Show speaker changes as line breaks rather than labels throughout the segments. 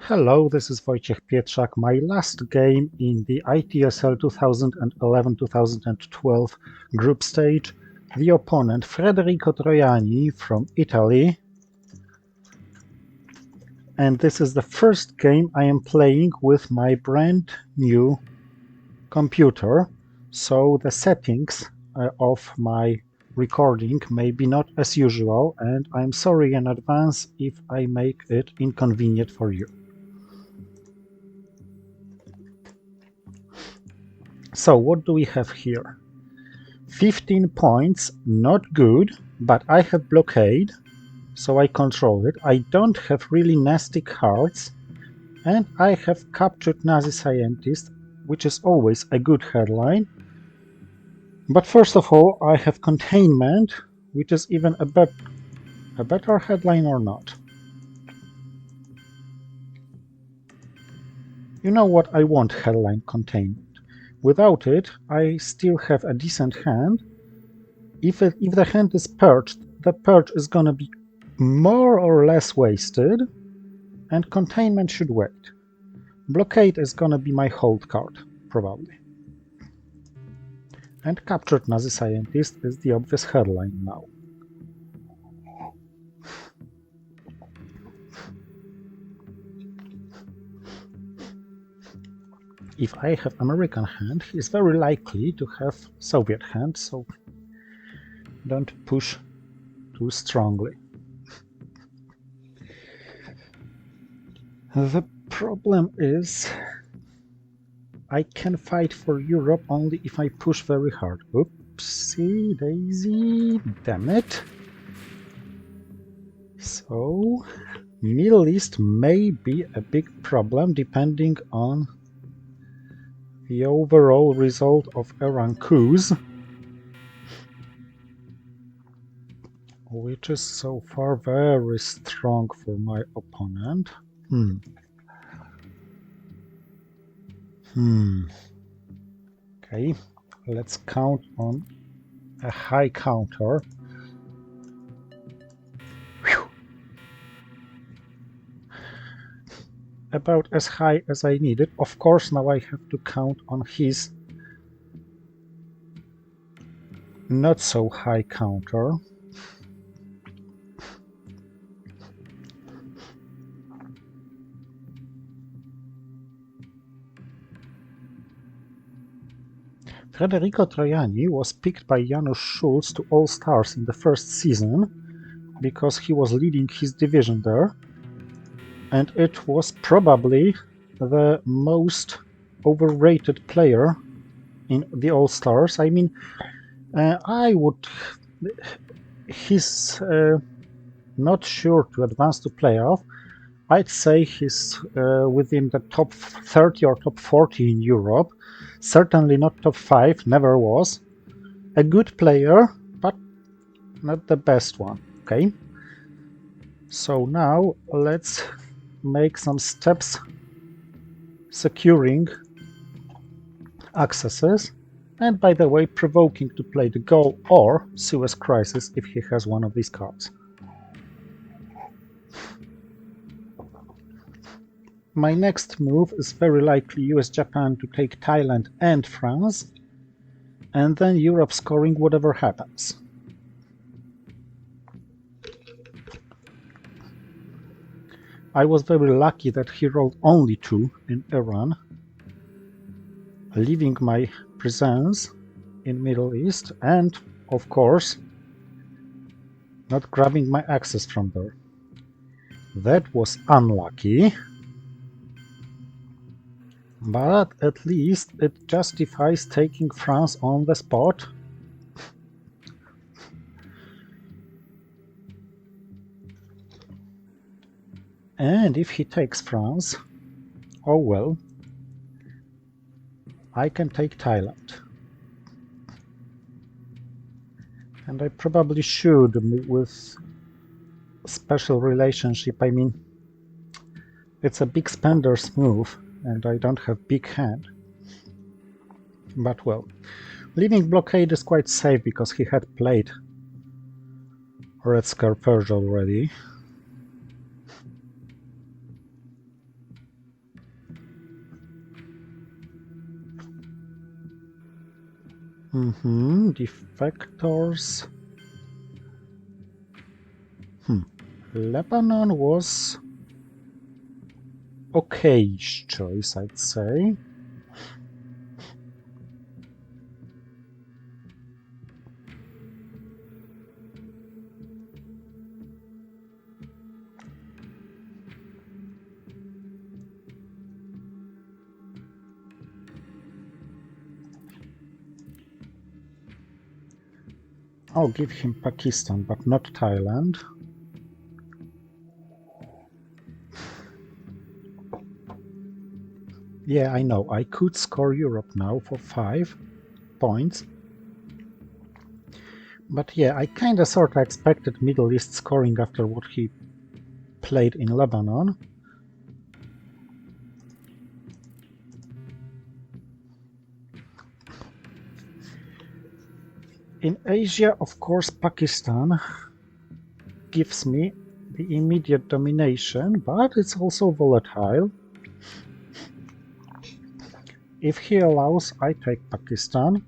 Hello, this is Wojciech Pietrzak, my last game in the ITSL 2011-2012 group stage. The opponent, Federico Troiani from Italy. And this is the first game I am playing with my brand new computer. So the settings of my recording may be not as usual, and I'm sorry in advance if I make it inconvenient for you. So what do we have here? 15 points, not good, but I have blockade, so I control it. I don't have really nasty cards, and I have captured Nazi scientist, which is always a good headline. But first of all, I have containment, which is even a better headline or not. You know what, I want headline containment. Without it, I still have a decent hand. If the hand is perched, the perch is gonna be more or less wasted, and containment should wait. Blockade is gonna be my hold card, probably. And captured Nazi scientist is the obvious headline now. If I have American hand, he is very likely to have Soviet hand, so don't push too strongly. The problem is I can fight for Europe only if I push very hard. Oopsie daisy, damn it. So, Middle East may be a big problem depending on the overall result of Iran coups, which is so far very strong for my opponent. Okay, let's count on a high counter. Whew. About as high as I needed. Of course, now I have to count on his not so high counter. Federico Troiani was picked by Janusz Schulz to All-Stars in the first season because he was leading his division there, and it was probably the most overrated player in the All-Stars. I mean, he's not sure to advance to playoff. I'd say he's within the top 30 or top 40 in Europe. Certainly not top 5, never was. A good player, but not the best one, okay? So now let's make some steps securing accesses, and by the way, provoking to play the goal or Suez Crisis if he has one of these cards. My next move is very likely US-Japan to take Thailand and France, and then Europe scoring whatever happens. I was very lucky that he rolled only 2 in Iran, leaving my presence in Middle East, and, of course, not grabbing my access from there. That was unlucky, but at least it justifies taking France on the spot. And if he takes France, oh well, I can take Thailand. And I probably should with special relationship. I mean, it's a big spender's move, and I don't have big hand. But well, leaving blockade is quite safe because he had played Red Scare Purge already. Defectors. Lebanon was okay-ish choice, I'd say. I'll give him Pakistan, but not Thailand. Yeah, I know. I could score Europe now for 5 points. But yeah, I kinda sorta expected Middle East scoring after what he played in Lebanon. In Asia, of course, Pakistan gives me the immediate domination, but it's also volatile. If he allows, I take Pakistan.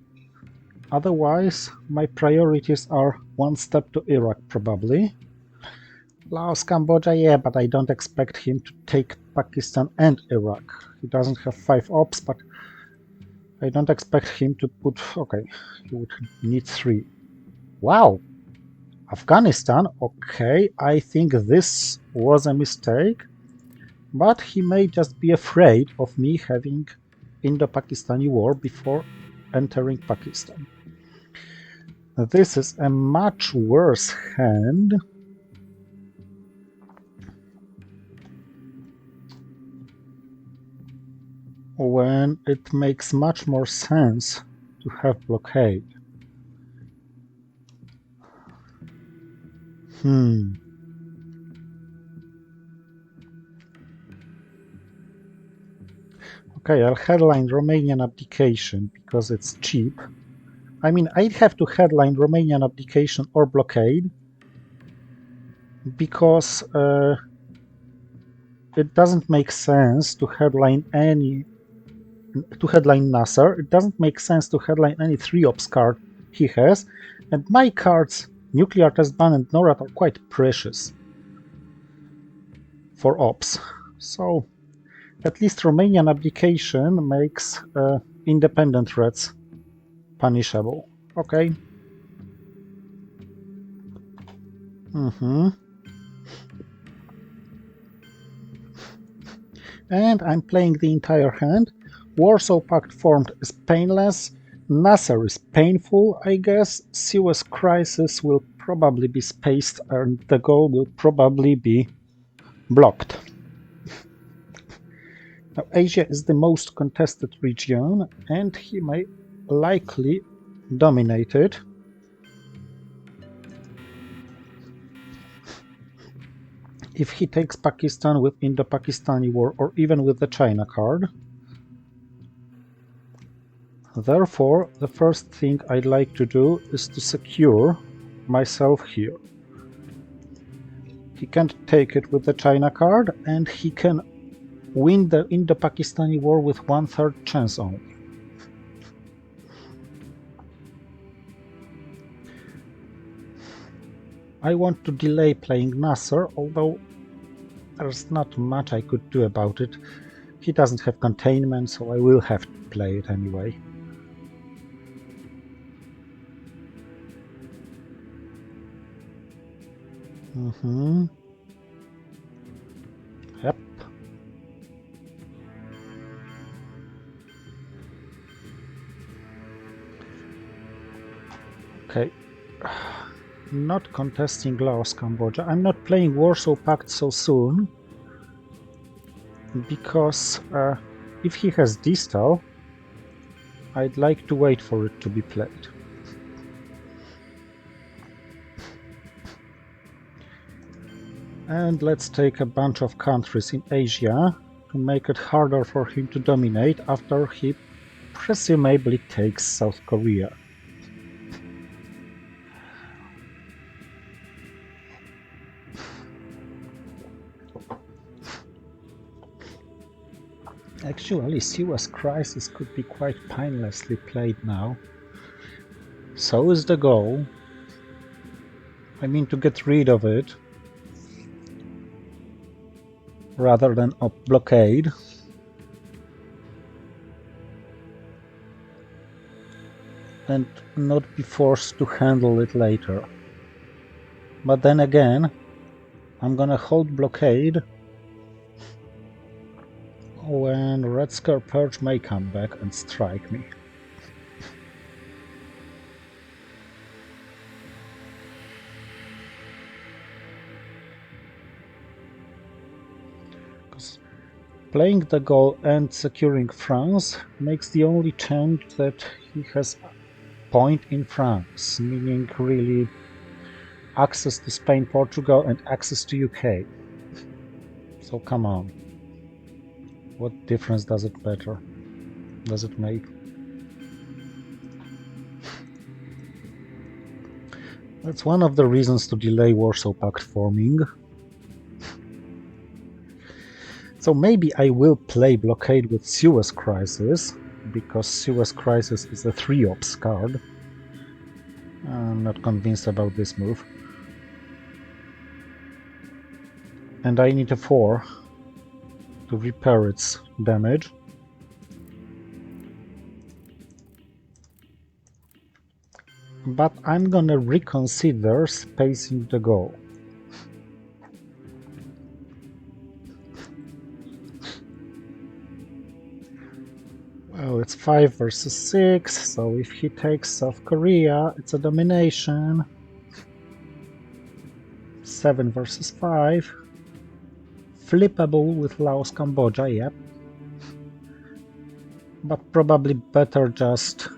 Otherwise, my priorities are one step to Iraq, probably. Laos, Cambodia, yeah, but I don't expect him to take Pakistan and Iraq. He doesn't have 5 ops, but I don't expect him to put... Okay, he would need 3. Wow! Afghanistan, okay, I think this was a mistake, but he may just be afraid of me having Indo-Pakistani war before entering Pakistan. This is a much worse hand. When it makes much more sense to have blockade. Okay, I'll headline Romanian abdication because it's cheap. I mean, I'd have to headline Romanian abdication or blockade because it doesn't make sense to headline Nasser. It doesn't make sense to headline any 3-ops card he has, and my cards, Nuclear Test Ban and NORAD, are quite precious for ops. So at least Romanian abdication makes independent threats punishable. Okay. And I'm playing the entire hand. Warsaw Pact formed is painless. Nasser is painful, I guess. Suez Crisis will probably be spaced and the goal will probably be blocked. Now, Asia is the most contested region, and he may likely dominate it. If he takes Pakistan with Indo-Pakistani war or even with the China card. Therefore, the first thing I'd like to do is to secure myself here. He can't take it with the China card, and he can win the Indo-Pakistani war with 1/3 chance only. I want to delay playing Nasser, although there's not much I could do about it. He doesn't have containment, so I will have to play it anyway. Yep. Okay. Not contesting Laos, Cambodia. I'm not playing Warsaw Pact so soon because if he has Distal, I'd like to wait for it to be played. And let's take a bunch of countries in Asia to make it harder for him to dominate after he presumably takes South Korea. Actually, Suez Crisis could be quite painlessly played now. So is the goal. I mean to get rid of it rather than a blockade. And not be forced to handle it later. But then again, I'm gonna hold blockade when Red Scare Perch may come back and strike me. Because playing the goal and securing France makes the only change that he has point in France, meaning really access to Spain, Portugal, and access to UK. So come on. What difference does it make? That's one of the reasons to delay Warsaw Pact forming. So maybe I will play Blockade with Suez Crisis, because Suez Crisis is a 3-ops card. I'm not convinced about this move. And I need a 4 to repair its damage. But I'm gonna reconsider spacing the goal. Well, it's 5 versus 6, so if he takes South Korea, it's a domination. 7 versus 5. Flippable with Laos, Cambodia, yep. But probably better just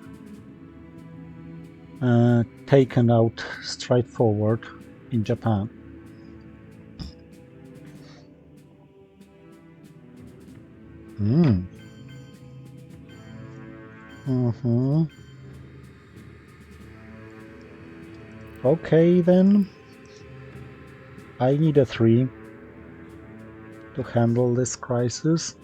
taken out straightforward in Japan. Okay then. I need a 3 to handle this crisis.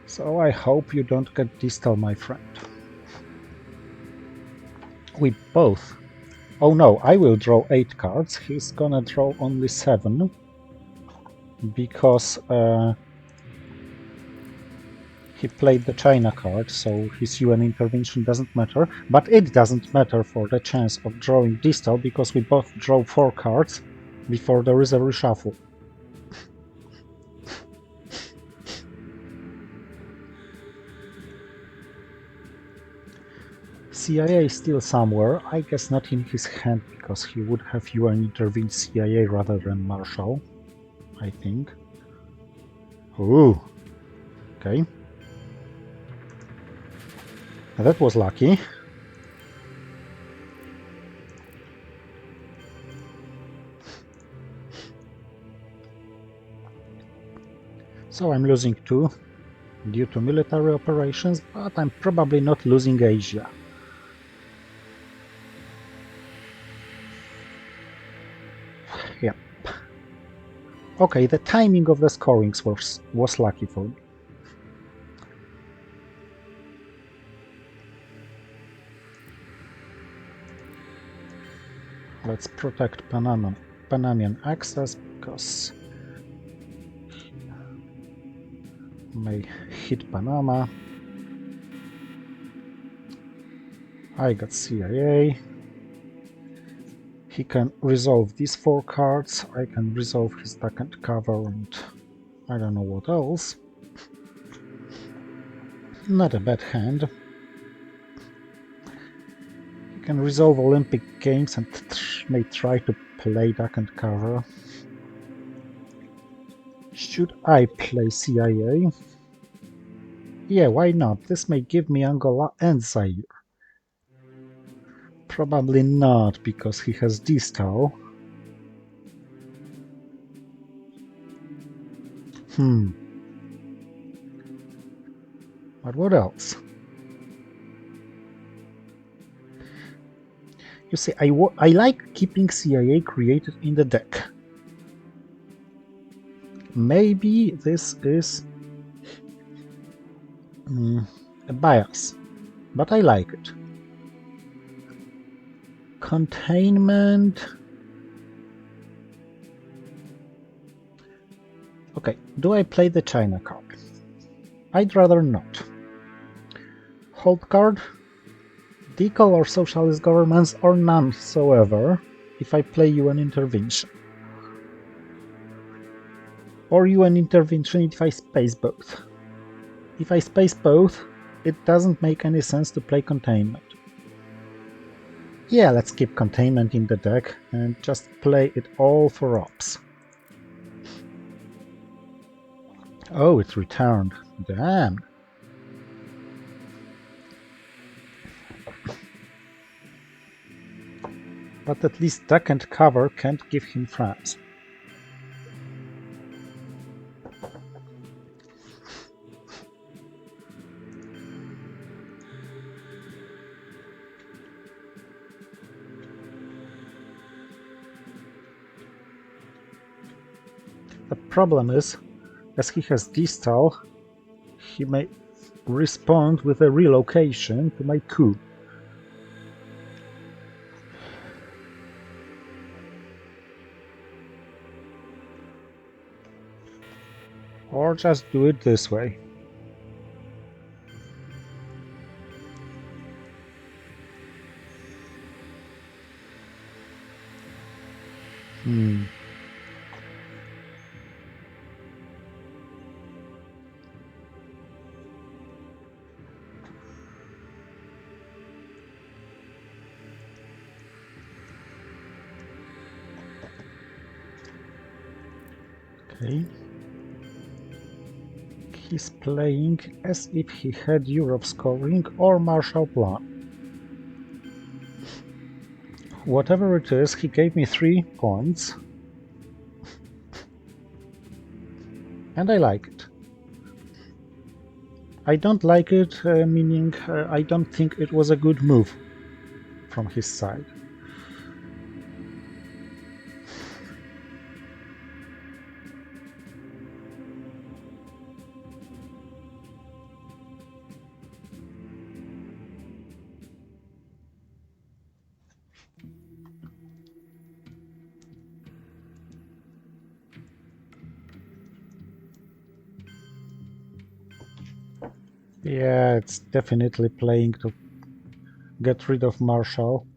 So I hope you don't get distal, my friend. We both. Oh no, I will draw 8 cards. He's gonna draw only 7. Because he played the China card, so his UN intervention doesn't matter. But it doesn't matter for the chance of drawing distal, because we both draw 4 cards before there is a reshuffle. CIA is still somewhere, I guess not in his hand, because he would have UN intervened CIA rather than Marshall, I think. Ooh, okay. That was lucky. So I'm losing 2 due to military operations, but I'm probably not losing Asia. Yep. Okay, the timing of the scorings was lucky for me. Let's protect Panamanian access, because he may hit Panama. I got CIA. He can resolve these 4 cards. I can resolve his duck and cover and I don't know what else. Not a bad hand. He can resolve Olympic Games and may try to play duck and cover. Should I play CIA? Yeah, why not? This may give me Angola and Zaire. Probably not, because he has distal. But what else? You see, I like keeping CIA created in the deck. Maybe this is a bias. but I like it. Containment. Okay, do I play the China card? I'd rather not. Hold card. Decal or socialist governments or none soever if I play UN intervention. Or UN intervention if I space both. If I space both, it doesn't make any sense to play containment. Yeah, let's keep containment in the deck and just play it all for ops. Oh, it's returned. Damn. But at least deck and cover can't give him France. The problem is, as he has distal, he may respond with a relocation to my coup. Or just do it this way. Okay. He's playing as if he had Europe scoring or Marshall Plan. Whatever it is, he gave me 3 points. And I like it. I don't like it, meaning I don't think it was a good move from his side. Yeah, it's definitely playing to get rid of Marshall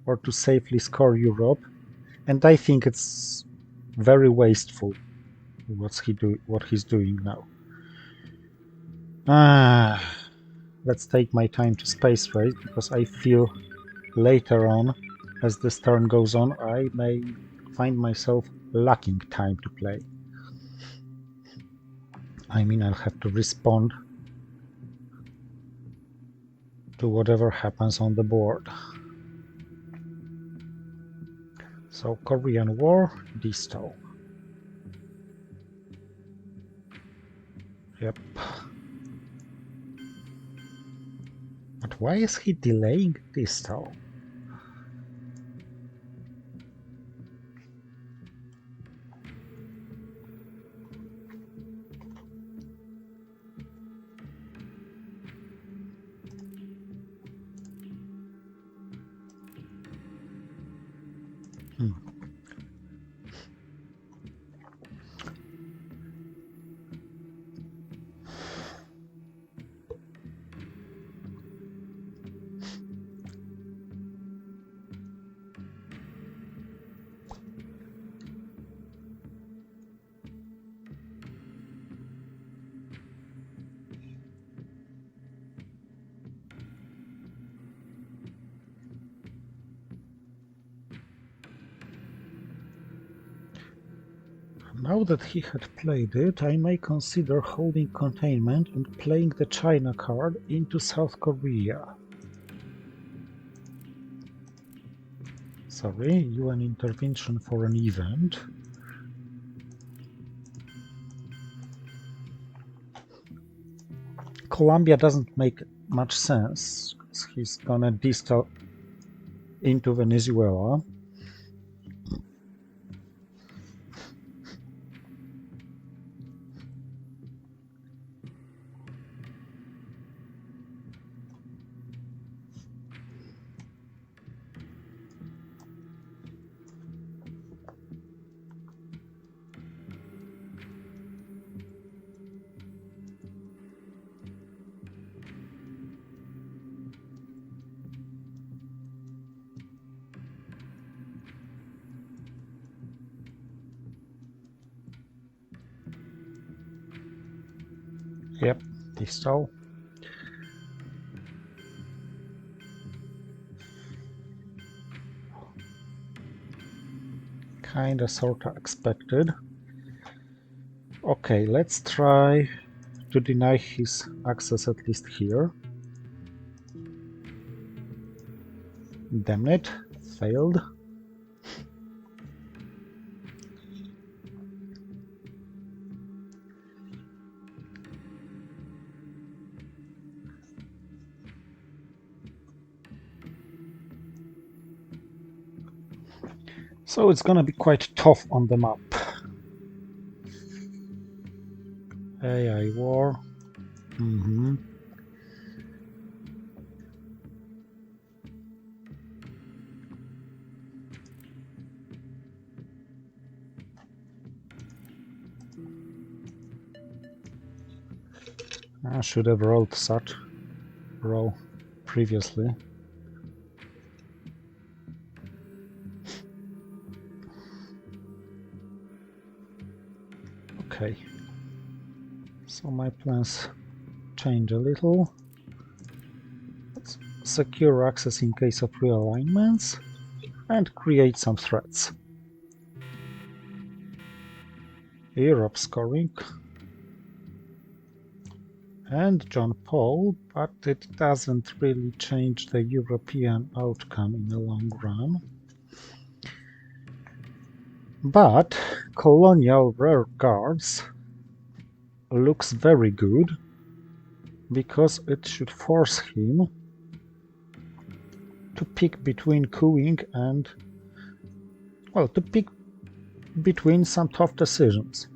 or to safely score Europe, and I think it's very wasteful what he's doing now. Let's take my time to space race, because I feel later on, as this turn goes on, I may find myself lacking time to play. I mean, I'll have to respond to whatever happens on the board. So, Korean War, distal. Yep. But why is he delaying distal? Now that he had played it, I may consider holding containment and playing the China card into South Korea. Sorry, UN intervention for an event. Colombia doesn't make much sense, because he's gonna distal into Venezuela. Think so. Kinda sorta expected. Okay, let's try to deny his access at least here. Damn it, failed. So it's gonna be quite tough on the map. AI war. I should have rolled such roll previously. Okay. So my plans change a little. Let's secure access in case of realignments and create some threats. Europe scoring and John Paul, but it doesn't really change the European outcome in the long run. But colonial rear guards looks very good because it should force him to pick between cooing and, well, to pick between some tough decisions.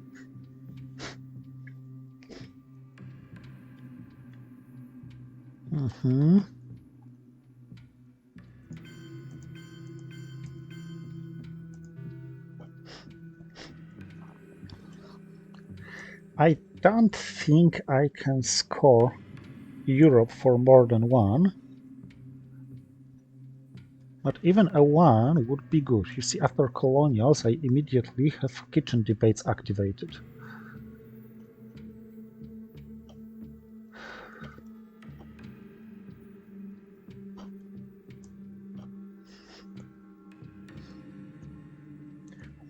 I don't think I can score Europe for more than one, but even a 1 would be good. You see, after colonials, I immediately have kitchen debates activated.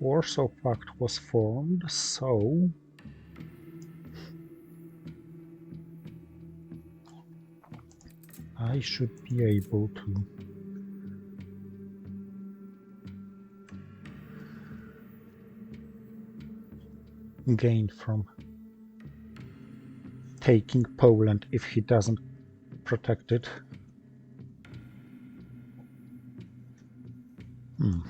Warsaw Pact was formed, so I should be able to gain from taking Poland if he doesn't protect it. I'm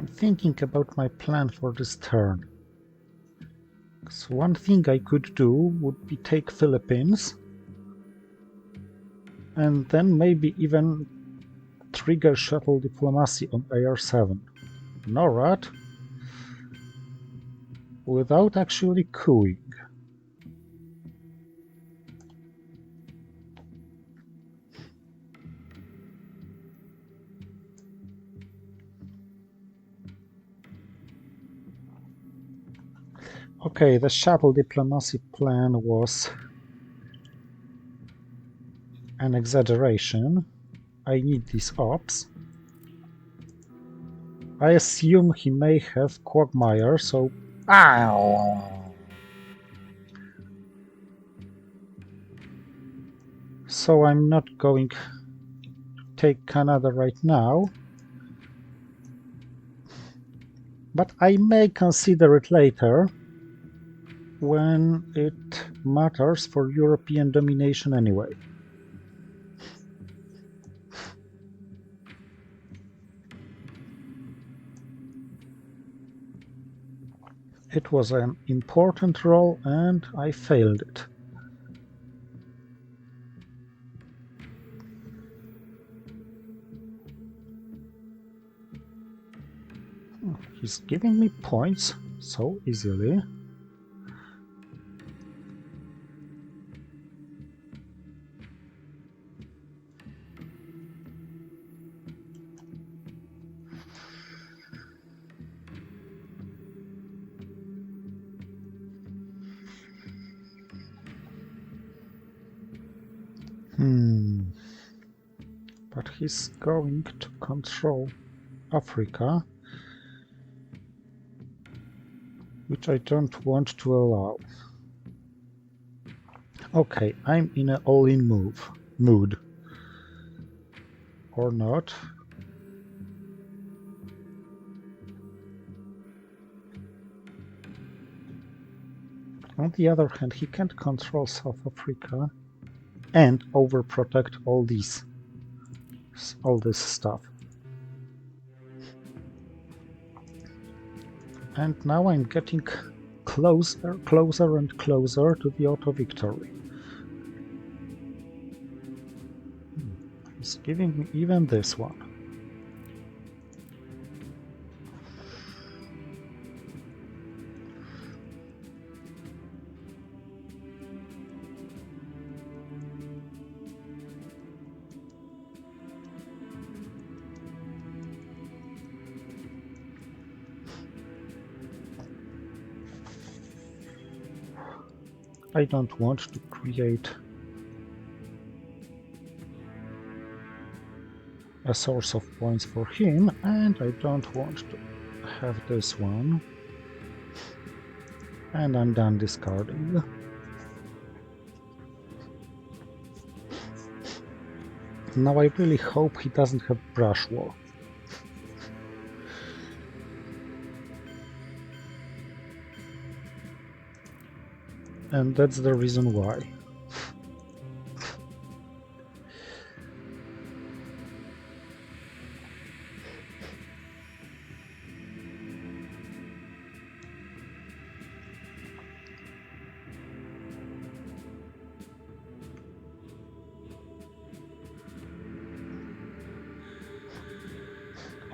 thinking about my plan for this turn. So one thing I could do would be take Philippines and then maybe even trigger shuttle diplomacy on AR7. NORAD without actually cooing. Okay, the shuttle diplomacy plan was an exaggeration. I need these ops. I assume he may have Quagmire, so... So I'm not going to take Canada right now. But I may consider it later when it matters for European domination anyway. It was an important role and I failed it. He's giving me points so easily. But he's going to control Africa, which I don't want to allow. Okay, I'm in an all-in mood. Or not. On the other hand, he can't control South Africa and overprotect all this stuff. And now I'm getting closer and closer to the auto victory. He's giving me even this one. I don't want to create a source of points for him, and I don't want to have this one. And I'm done discarding. Now I really hope he doesn't have brush war. And that's the reason why.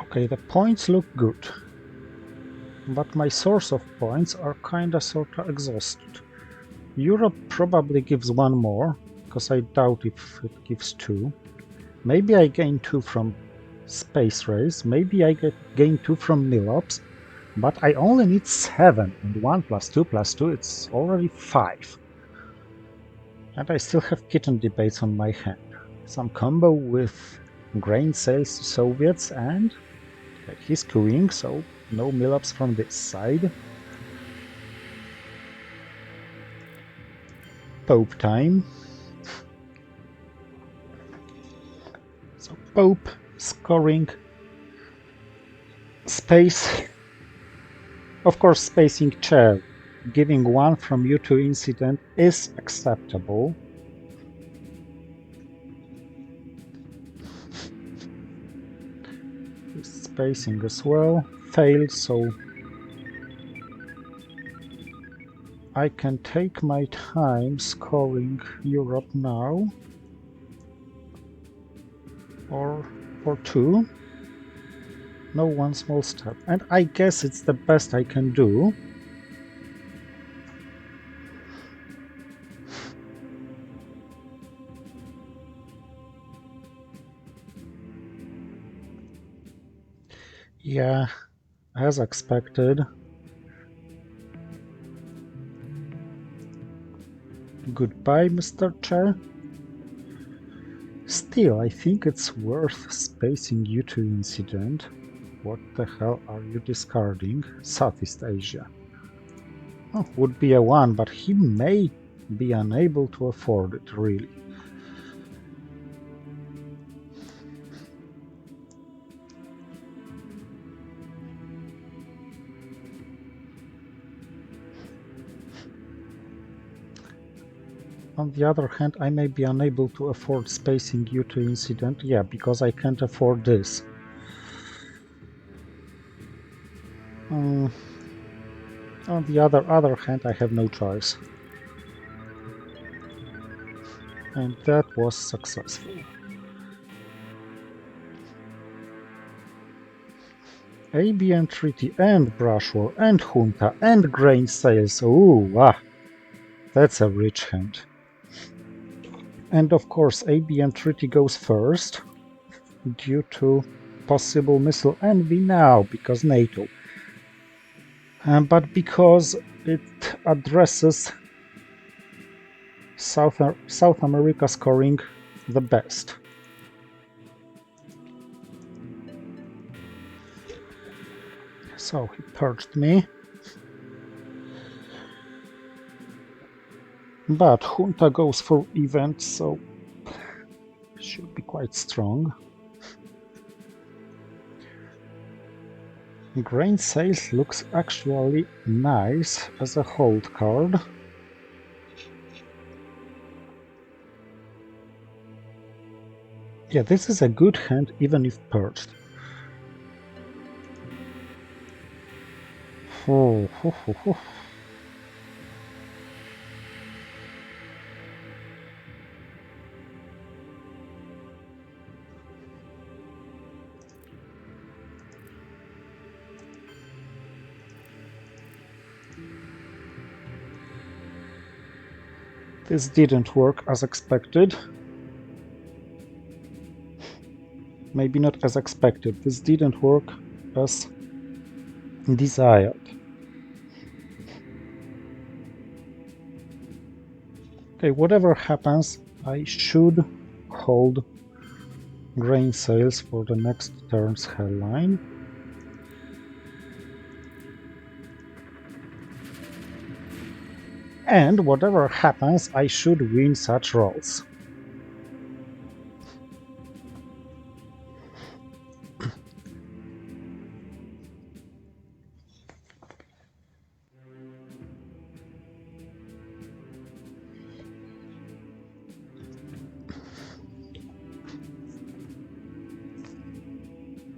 Okay, the points look good, but my source of points are kinda sorta exhausted. Europe probably gives one more, because I doubt if it gives two. Maybe I gain 2 from Space Race, maybe I gain 2 from Milops, but I only need 7, and 1 plus 2 plus 2, it's already 5. And I still have kitten debates on my hand. Some combo with grain sales to Soviets, and he's queuing, so no Milops from this side. Pope time. So Pope scoring space. Of course, spacing chair. Giving 1 from U2 incident is acceptable. Spacing as well. Failed, so I can take my time scoring Europe now, or for 2. No, 1 small step. And I guess it's the best I can do. Yeah, as expected. Goodbye, Mr. Chair. Still, I think it's worth spacing U2 incident. What the hell are you discarding? Southeast Asia. Oh, would be a 1, but he may be unable to afford it, really. On the other hand, I may be unable to afford spacing U2 incident, yeah, because I can't afford this. On the other hand, I have no choice. And that was successful. ABM Treaty and Brush War and Junta and grain sales. Ooh, ah, that's a rich hand. And of course, ABM Treaty goes first due to possible missile envy now, because NATO. But because it addresses South America scoring the best. So he purged me. But Junta goes for event, so should be quite strong. Grain Sales looks actually nice as a hold card. Yeah, this is a good hand even if purged. Oh, oh, oh, oh. This didn't work as expected. Maybe not as expected. This didn't work as desired. Okay, whatever happens, I should hold Grain Sales for the next turn's hairline. And whatever happens, I should win such rolls.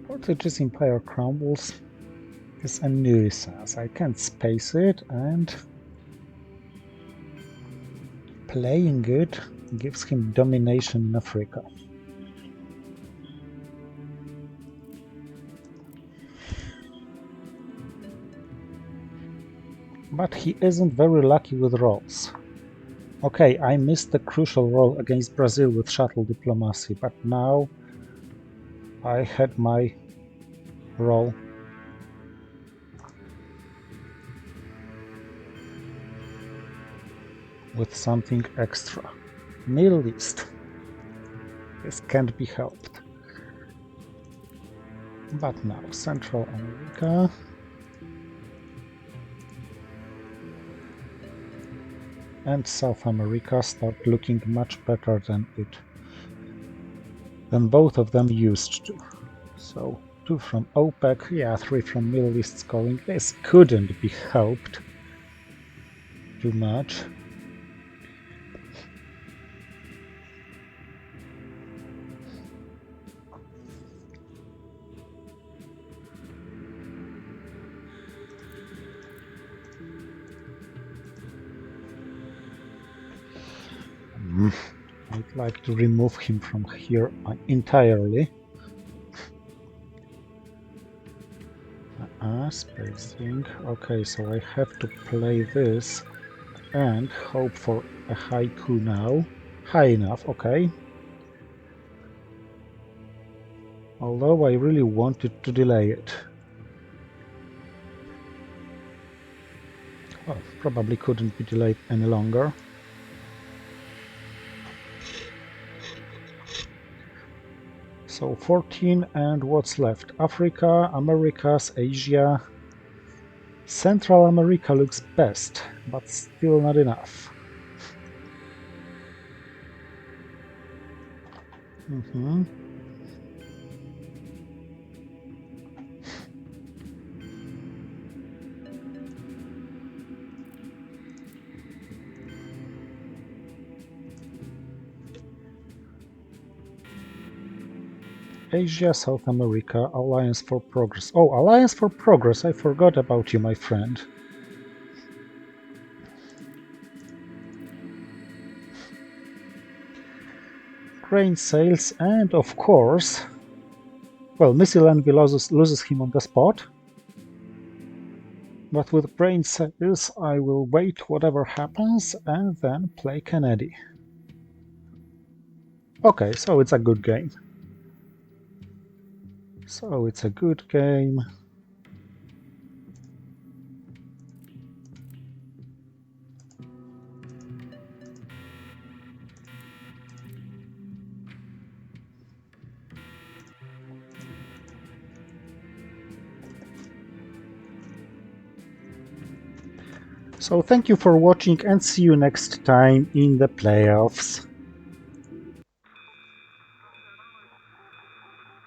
Portage's Empire crumbles is a nuisance. I can't space it, and playing it gives him domination in Africa. But he isn't very lucky with rolls. Okay, I missed the crucial roll against Brazil with shuttle diplomacy, but now I had my roll. With something extra. Middle East. This can't be helped. But now Central America. And South America start looking much better than both of them used to. So 2 from OPEC, yeah, 3 from Middle East scoring. This couldn't be helped too much. I'd like to remove him from here entirely. Spacing. Okay, so I have to play this and hope for a high coup now. High enough, okay. Although I really wanted to delay it. Well, probably couldn't be delayed any longer. So 14, and what's left? Africa, Americas, Asia. Central America looks best, but still not enough. Asia, South America, Alliance for Progress. Oh, Alliance for Progress, I forgot about you, my friend. Grain Sales, and of course, well, Missile Envy loses him on the spot. But with Grain Sales, I will wait whatever happens and then play Kennedy. Okay, so it's a good game. So it's a good game. So thank you for watching and see you next time in the playoffs.